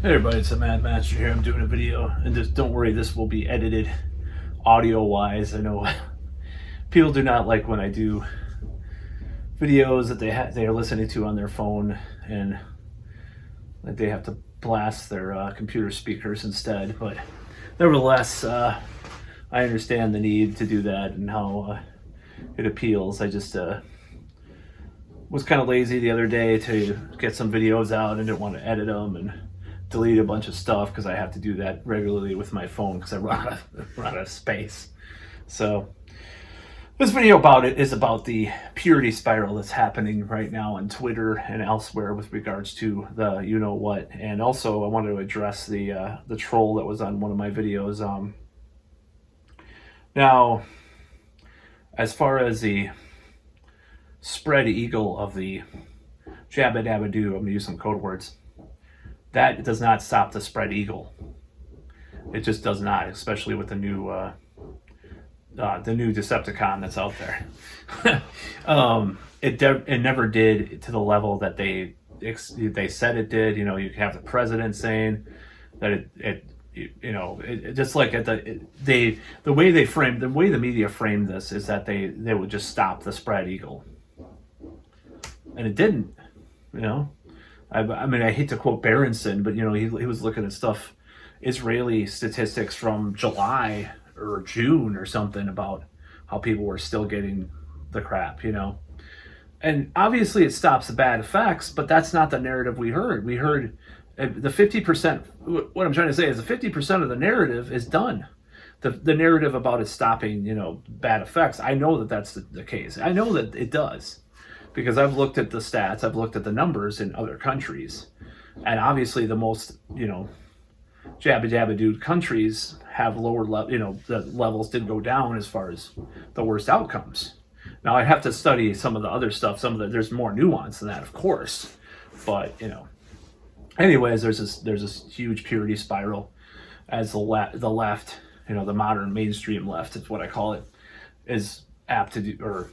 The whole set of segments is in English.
Hey everybody, it's the Mad Master here. I'm doing a video, and just don't worry, this will be edited audio-wise. I know people do not like when I do videos that they are listening to on their phone, and that they have to blast their computer speakers instead. But nevertheless, I understand the need to do that and how it appeals. I just was kind of lazy the other day to get some videos out and didn't want to edit them and delete a bunch of stuff because I have to do that regularly with my phone because I run out of space. So this video about it is about the purity spiral that's happening right now on Twitter and elsewhere with regards to the you know what, and also I wanted to address the troll that was on one of my videos. Now, as far as the spread eagle of the jabba dabba doo, I'm gonna use some code words. That does not stop the spread eagle. It just does not, especially with the new Decepticon that's out there. It never did to the level that they said it did. You know, you have the president saying that it just like the way the media framed this is that they would just stop the spread eagle, and it didn't. You know, I mean, I hate to quote Berenson, but you know, he was looking at stuff, Israeli statistics from July or June or something about how people were still getting the crap, you know. And obviously it stops the bad effects, but that's not the narrative we heard. We heard the 50%, what I'm trying to say is the 50% of the narrative is done. The narrative about it stopping, you know, bad effects, I know that that's the case. I know that it does, because I've looked at the stats, I've looked at the numbers in other countries, and obviously the most, you know, jabba dabba dude countries have lower the levels did go down as far as the worst outcomes. Now I have to study some of the other stuff, there's more nuance than that, of course, but you know, anyways, there's this huge purity spiral as the left, you know, the modern mainstream left, it's what I call it, is apt to do, or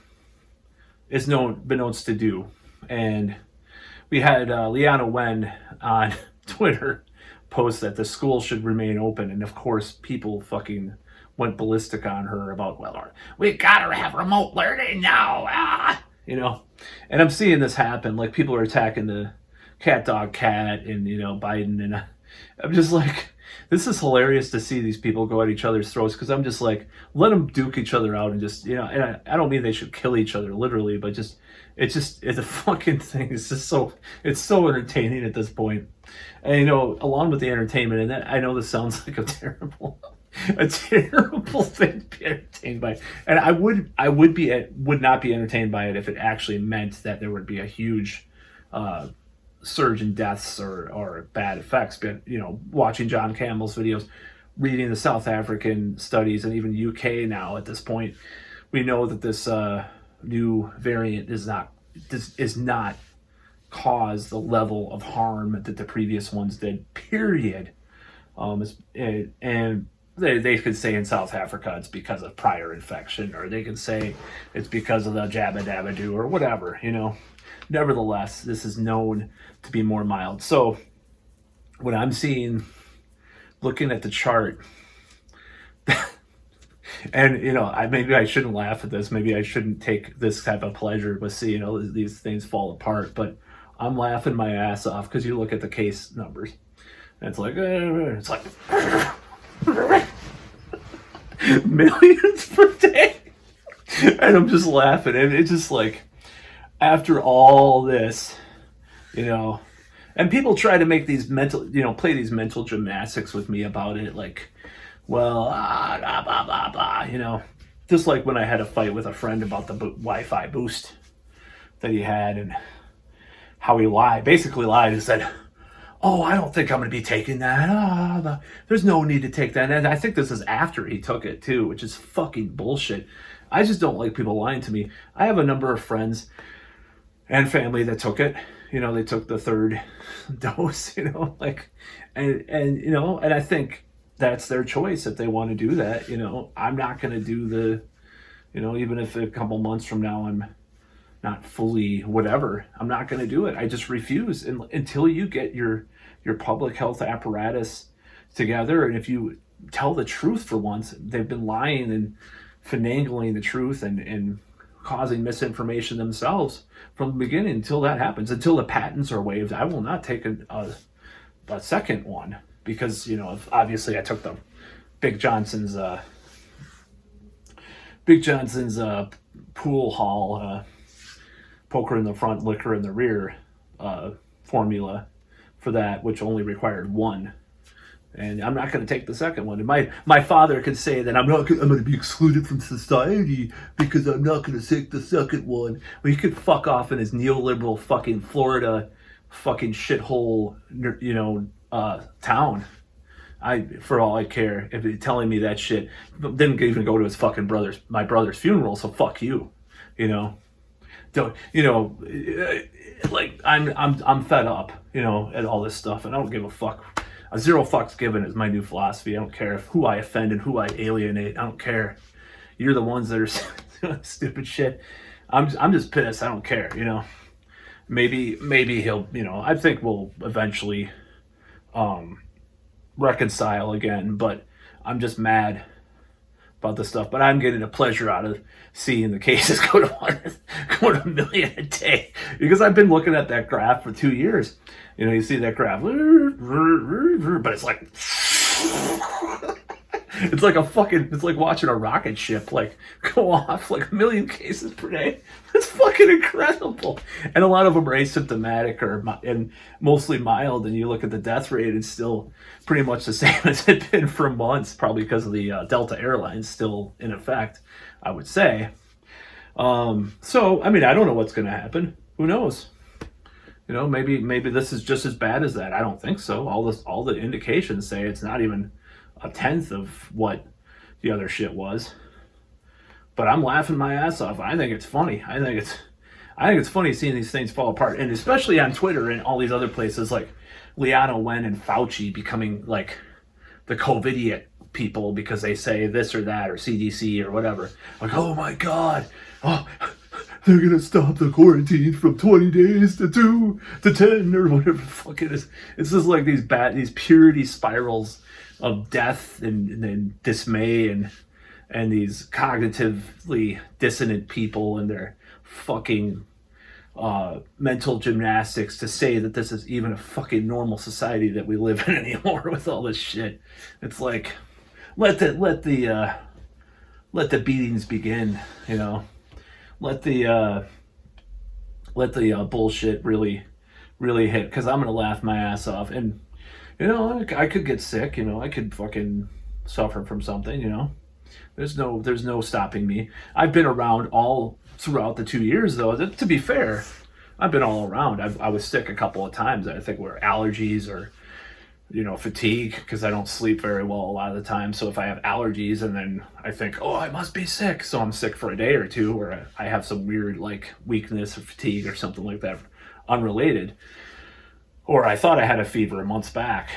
is known to do. And we had Liana Wen on Twitter post that the school should remain open, and of course people fucking went ballistic on her about, well, we gotta have remote learning now, you know. And I'm seeing this happen, like people are attacking the cat dog cat and, you know, Biden, and I'm just like, this is hilarious to see these people go at each other's throats, because I'm just like, let them duke each other out and just, you know, and I don't mean they should kill each other literally, but just it's a fucking thing. It's just it's so entertaining at this point. And you know, along with the entertainment, and that, I know this sounds like a terrible thing to be entertained by, and I would not be entertained by it if it actually meant that there would be a huge surge in deaths or bad effects. But you know, watching John Campbell's videos, reading the South African studies, and even UK now at this point, we know that this new variant does not cause the level of harm that the previous ones did, period. And they could say in South Africa it's because of prior infection, or they could say it's because of the jabba dabba doo or whatever, you know. Nevertheless, this is known to be more mild. So what I'm seeing, looking at the chart, and you know, maybe I shouldn't laugh at this, maybe I shouldn't take this type of pleasure with seeing all these things fall apart, but I'm laughing my ass off because you look at the case numbers and it's like millions per day, and I'm just laughing, and it's just like, after all this, you know, and people try to make these mental, you know, play these mental gymnastics with me about it, like, well, blah, blah, blah, blah, you know, just like when I had a fight with a friend about the Wi-Fi boost that he had, and how he basically lied and said, oh, I don't think I'm going to be taking that. There's no need to take that. And I think this is after he took it too, which is fucking bullshit. I just don't like people lying to me. I have a number of friends and family that took it. You know, they took the third dose, you know, like, and you know, and I think that's their choice if they want to do that. You know, I'm not going to do you know, even if a couple months from now I'm not fully whatever, I'm not going to do it. I just refuse until you get your your public health apparatus together, and if you tell the truth for once. They've been lying and finagling the truth and causing misinformation themselves from the beginning. Until that happens, until the patents are waived, I will not take a second one, because obviously I took the Big Johnson's pool hall, poker in the front, liquor in the rear formula for that, which only required one. And I'm not going to take the second one. And my father could say that I'm going to be excluded from society because I'm not going to take the second one. Well, he could fuck off in his neoliberal fucking Florida fucking shithole, town. For all I care, if he's telling me that shit, didn't even go to his fucking my brother's funeral. So fuck you, Don't like I'm fed up, at all this stuff, and I don't give a fuck. A zero fucks given is my new philosophy. I don't care who I offend and who I alienate. I don't care. You're the ones that are doing stupid shit. I'm just pissed. I don't care. Maybe he'll. I think we'll eventually reconcile again. But I'm just mad about this stuff. But I'm getting a pleasure out of seeing the cases go to 1 million a day, because I've been looking at that graph for 2 years. You see that graph, but it's like it's like watching a rocket ship go off 1 million cases per day. It's fucking incredible. And a lot of them are asymptomatic and mostly mild. And you look at the death rate, it's still pretty much the same as it's been for months, probably because of the Delta Airlines still in effect, I would say. So, I don't know what's going to happen. Who knows? Maybe this is just as bad as that. I don't think so. All the indications say it's not even a tenth of what the other shit was. But I'm laughing my ass off. I think it's funny. I think it's funny seeing these things fall apart, and especially on Twitter and all these other places, like Liana Wen and Fauci becoming like the COVIDiot people because they say this or that, or CDC or whatever. Like, oh my God, they're gonna stop the quarantine from 20 days to 2 to 10 or whatever the fuck it is. It's just like these purity spirals of death and dismay and these cognitively dissonant people and their fucking mental gymnastics to say that this is even a fucking normal society that we live in anymore with all this shit. It's like, let the beatings begin, Let the bullshit really hit, because I'm gonna laugh my ass off, and I could get sick, I could fucking suffer from something, There's no stopping me. I've been around all throughout the 2 years, though. To be fair, I've been all around. I was sick a couple of times. I think were allergies or fatigue, because I don't sleep very well a lot of the time. So if I have allergies and then I think, oh, I must be sick, so I'm sick for a day or two, or I have some weird weakness or fatigue or something like that, unrelated. Or I thought I had a fever months back,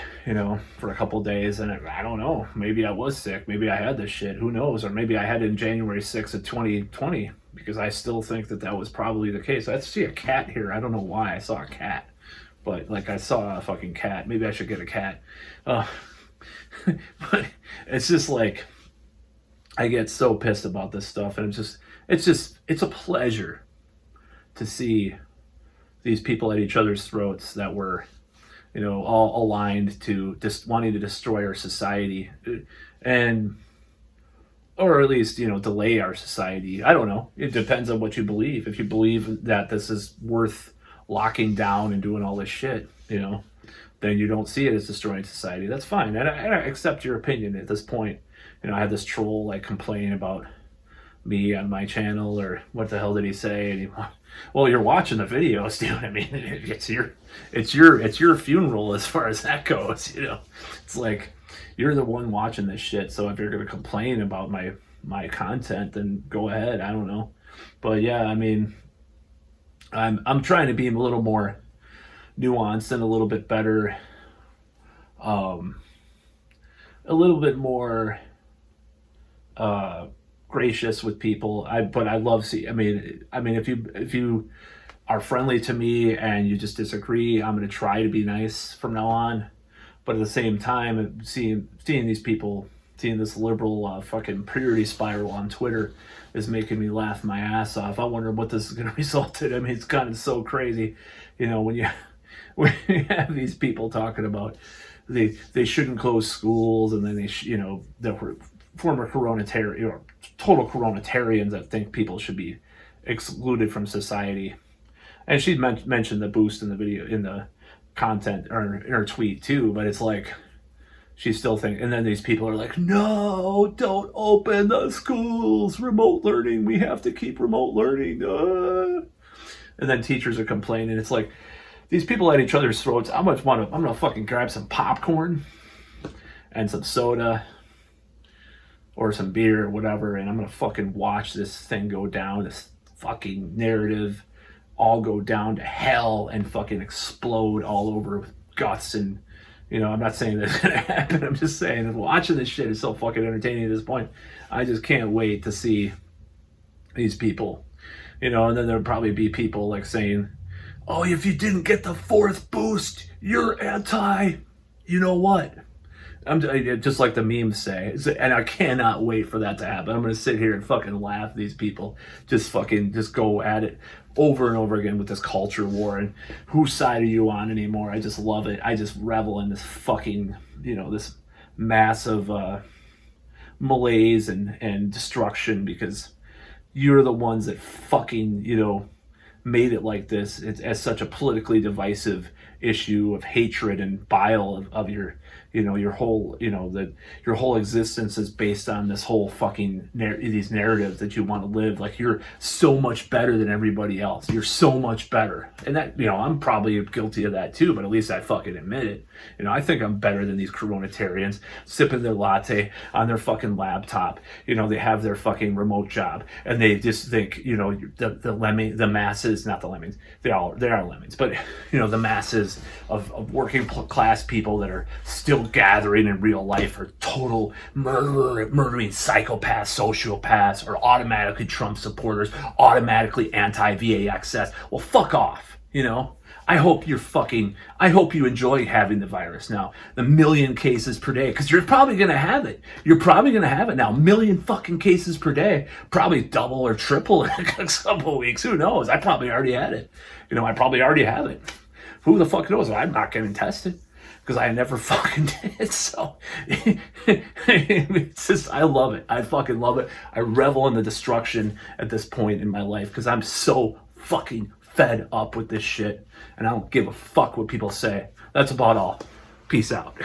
for a couple of days, and I don't know. Maybe I was sick. Maybe I had this shit. Who knows? Or maybe I had it in January 6th of 2020, because I still think that was probably the case. I see a cat here. I don't know why I saw a cat, but I saw a fucking cat. Maybe I should get a cat. But it's just I get so pissed about this stuff, and it's a pleasure to see these people at each other's throats that were, all aligned to just wanting to destroy our society, or at least, delay our society. I don't know. It depends on what you believe. If you believe that this is worth locking down and doing all this shit, then you don't see it as destroying society. That's fine. And I accept your opinion at this point. I had this troll complain about me on my channel, or what the hell did he say? And well, you're watching the videos, dude. It's your funeral as far as that goes. It's like you're the one watching this shit. So if you're gonna complain about my content, then go ahead. I don't know, but yeah, I'm trying to be a little more nuanced and a little bit better, a little bit more gracious with people. But I love if you are friendly to me and you just disagree, I'm going to try to be nice from now on. But at the same time, seeing these people, seeing this liberal fucking purity spiral on Twitter is making me laugh my ass off. I wonder what this is going to result in. I mean, it's kind of so crazy, when you have these people talking about they shouldn't close schools, and then the former coronatarian or total coronatarians that think people should be excluded from society. And she mentioned the boost in the video, in the content, or in her tweet too, but it's like she's still thinking, and then these people are like, no, don't open the schools, remote learning, we have to keep remote learning. And then teachers are complaining. It's like, these people at each other's throats. I'm gonna fucking grab some popcorn and some soda or some beer or whatever, and I'm gonna fucking watch this thing go down, this fucking narrative all go down to hell and fucking explode all over with guts. And I'm not saying that's gonna happen. I'm just saying that watching this shit is so fucking entertaining at this point. I just can't wait to see these people, and then there'll probably be people like saying, oh, if you didn't get the fourth boost, you're anti, what? I'm just like the memes say, and I cannot wait for that to happen. I'm going to sit here and fucking laugh at these people just go at it over and over again with this culture war and whose side are you on anymore. I just love it. I just revel in this fucking, this massive malaise and destruction, because you're the ones that fucking, made it like this. It's as such a politically divisive issue of hatred and bile of your your whole that your whole existence is based on this whole fucking these narratives that you want to live like you're so much better than everybody else. You're so much better, and that I'm probably guilty of that too, but at least I fucking admit it. I think I'm better than these coronatarians sipping their latte on their fucking laptop. They have their fucking remote job and they just think the masses, not the lemmings, they are lemmings, but the masses of working class people that are still gathering in real life are total murdering psychopaths, sociopaths, or automatically Trump supporters, automatically anti-VAXS. Well, fuck off, I hope you enjoy having the virus now. The 1 million cases per day, because you're probably going to have it. You're probably going to have it now. 1 million fucking cases per day, probably double or triple in a couple of weeks. Who knows? I probably already had it. I probably already have it. Who the fuck knows? I'm not getting tested because I never fucking did. So it's just, I love it. I fucking love it. I revel in the destruction at this point in my life because I'm so fucking fed up with this shit, and I don't give a fuck what people say. That's about all. Peace out.